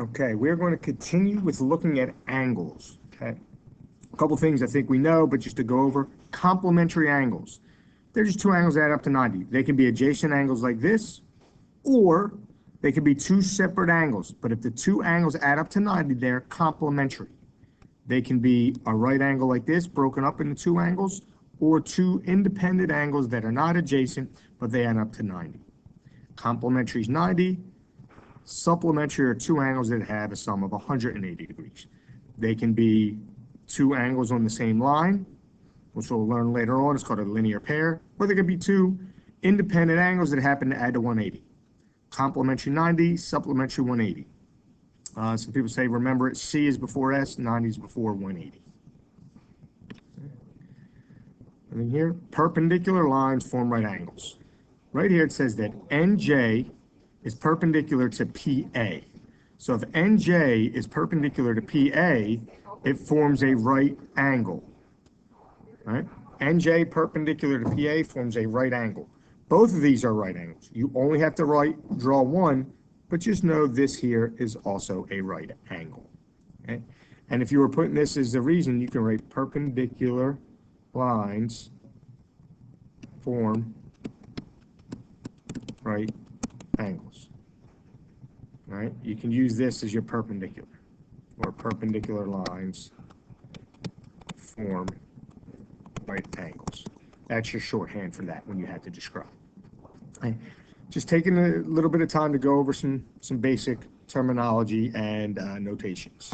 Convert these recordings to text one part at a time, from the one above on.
Okay, we're going to continue with looking at angles. Okay, a couple things I think we know, but just to go over, complementary angles. They're just two angles that add up to 90. They can be adjacent angles like this, or they can be two separate angles. But if the two angles add up to 90, they're complementary. They can be a right angle like this, broken up into two angles, or two independent angles that are not adjacent, but they add up to 90. Complementary is 90. Supplementary are two angles that have a sum of 180 degrees. They can be two angles on the same line, which we'll learn later on. It's called a linear pair. Or they could be two independent angles that happen to add to 180. Complementary 90, supplementary 180. Some people say, remember it, C is before S, 90 is before 180. And then here, perpendicular lines form right angles. Right here it says that NJ is perpendicular to PA. So if NJ is perpendicular to PA, it forms a right angle. Right? NJ perpendicular to PA forms a right angle. Both of these are right angles. You only have to draw one, but just know this here is also a right angle. Okay? And if you were putting this as the reason, you can write perpendicular lines form right angles. All right? You can use this as your perpendicular, or perpendicular lines form right angles. That's your shorthand for that when you have to describe. Okay. Just taking a little bit of time to go over some basic terminology and notations.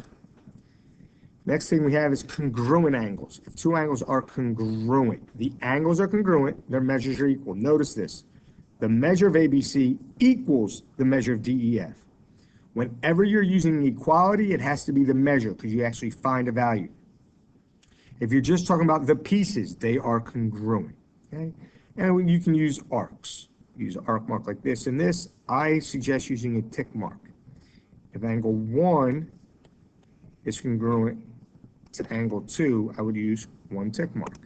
Next thing we have is congruent angles. If two angles are congruent, the angles are congruent, their measures are equal. Notice this. The measure of ABC equals the measure of DEF. Whenever you're using equality, it has to be the measure because you actually find a value. If you're just talking about the pieces, they are congruent. Okay? And you can use arcs. Use an arc mark like this and this. I suggest using a tick mark. If angle 1 is congruent to angle 2, I would use one tick mark.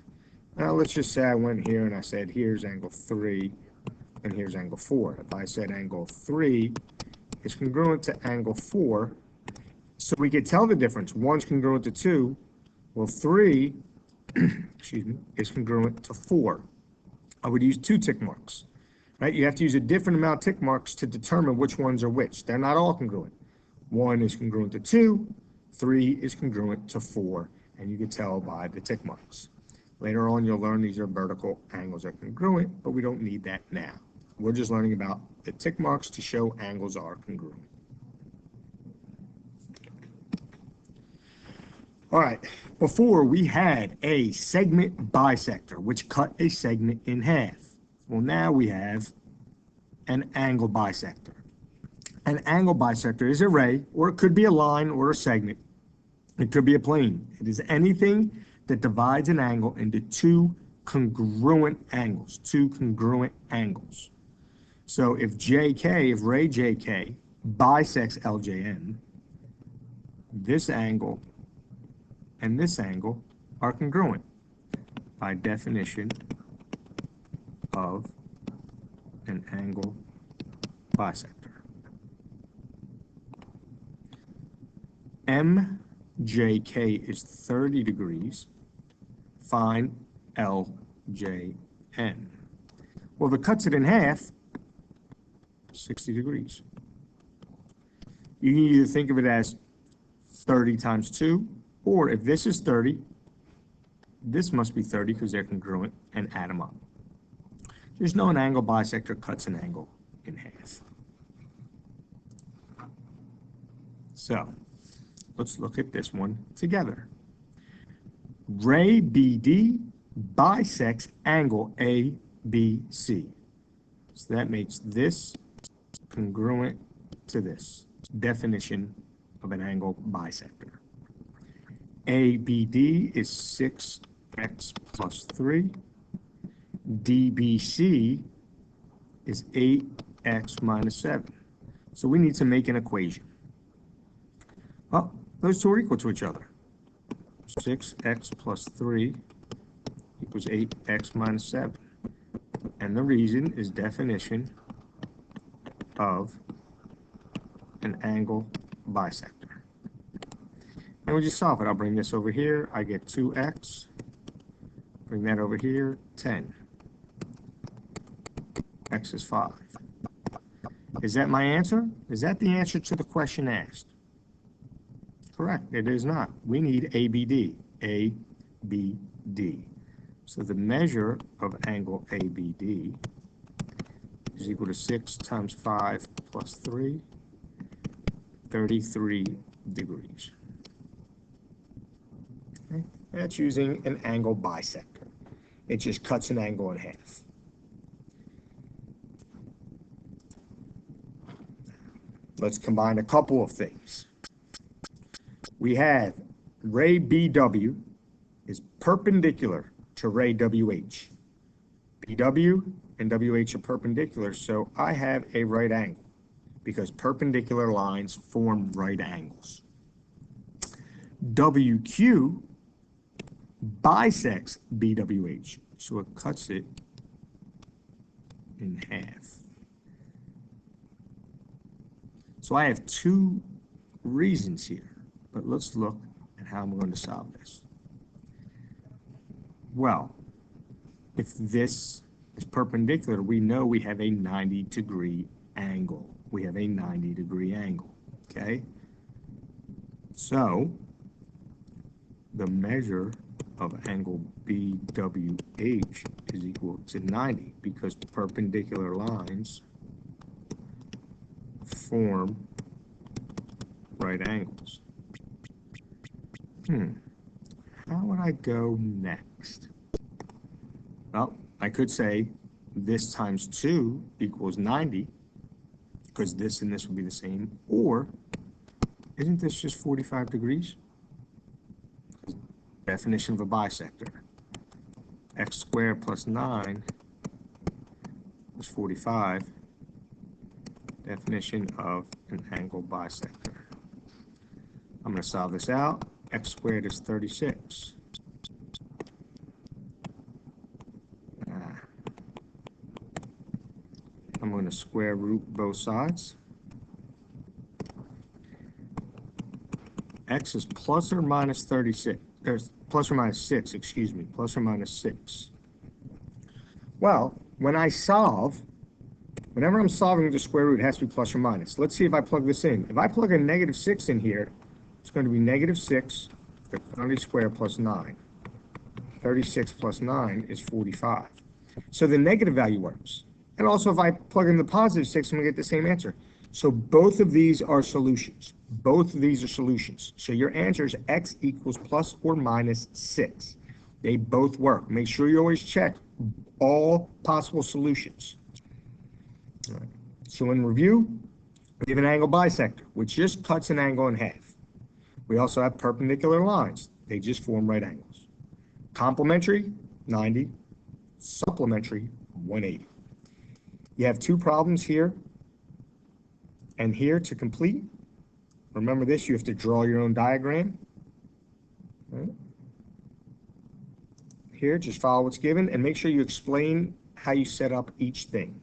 Now let's just say I went here and I said here's angle 3 and here's angle 4. If I said angle 3 is congruent to angle 4, so we could tell the difference. 1's congruent to 2. Well, 3 excuse me, is congruent to 4. I would use two tick marks. Right? You have to use a different amount of tick marks to determine which ones are which. They're not all congruent. 1 is congruent to 2, 3 is congruent to 4, and you can tell by the tick marks. Later on, you'll learn these are vertical angles are congruent, but we don't need that now. We're just learning about the tick marks to show angles are congruent. All right, before we had a segment bisector, which cut a segment in half. Well, now we have an angle bisector. An angle bisector is a ray, or it could be a line or a segment. It could be a plane. It is anything that divides an angle into two congruent angles. Two congruent angles. So if JK, if ray JK bisects LJN, this angle and this angle are congruent by definition of an angle bisector. MJK is 30 degrees. Find LJN. Well, if it cuts it in half, 60 degrees. You can either think of it as 30 times 2, or if this is 30, this must be 30 because they're congruent, and add them up. Just know an angle bisector cuts an angle in half. So, let's look at this one together. Ray BD bisects angle ABC. So that makes this congruent to this. Definition of an angle bisector. ABD is 6x plus 3. DBC is 8x minus 7. So we need to make an equation. Well, those two are equal to each other. 6x plus 3 equals 8x minus 7. And the reason is definition of an angle bisector. And we just solve it. I'll bring this over here. I get 2x. Bring that over here, 10. X is 5. Is that my answer? Is that the answer to the question asked? Correct. It is not. We need ABD. ABD. So the measure of angle ABD is equal to 6 times 5 plus 3, 33 degrees. Okay. That's using an angle bisector. It just cuts an angle in half. Let's combine a couple of things. We have ray BW is perpendicular to ray WH. BW and WH are perpendicular, so I have a right angle because perpendicular lines form right angles. WQ bisects BWH, so it cuts it in half. So I have two reasons here, but let's look at how I'm going to solve this. Well, if this is perpendicular, we know we have a 90-degree angle. We have a 90-degree angle, okay? So the measure of angle BWH is equal to 90 because perpendicular lines form right angles. How would I go next? Well, I could say this times 2 equals 90 because this and this would be the same, or isn't this just 45 degrees? Definition of a bisector. X squared plus 9 is 45. Definition of an angle bisector. I'm going to solve this out. X squared is 36. I'm going to square root both sides. X is plus or minus 36. Plus or minus 6, excuse me. Plus or minus 6. Well, when I solve, whenever I'm solving the square root, it has to be plus or minus. Let's see if I plug this in. If I plug a negative 6 in here, it's going to be negative 6, the quantity squared plus 9. 36 plus 9 is 45. So the negative value works. And also if I plug in the positive 6, I'm going to get the same answer. So both of these are solutions. Both of these are solutions. So your answer is x equals plus or minus 6. They both work. Make sure you always check all possible solutions. All right. So in review, we have an angle bisector, which just cuts an angle in half. We also have perpendicular lines. They just form right angles. Complementary, 90. Supplementary, 180. You have two problems here and here to complete. Remember this, you have to draw your own diagram. Right. Here, just follow what's given and make sure you explain how you set up each thing.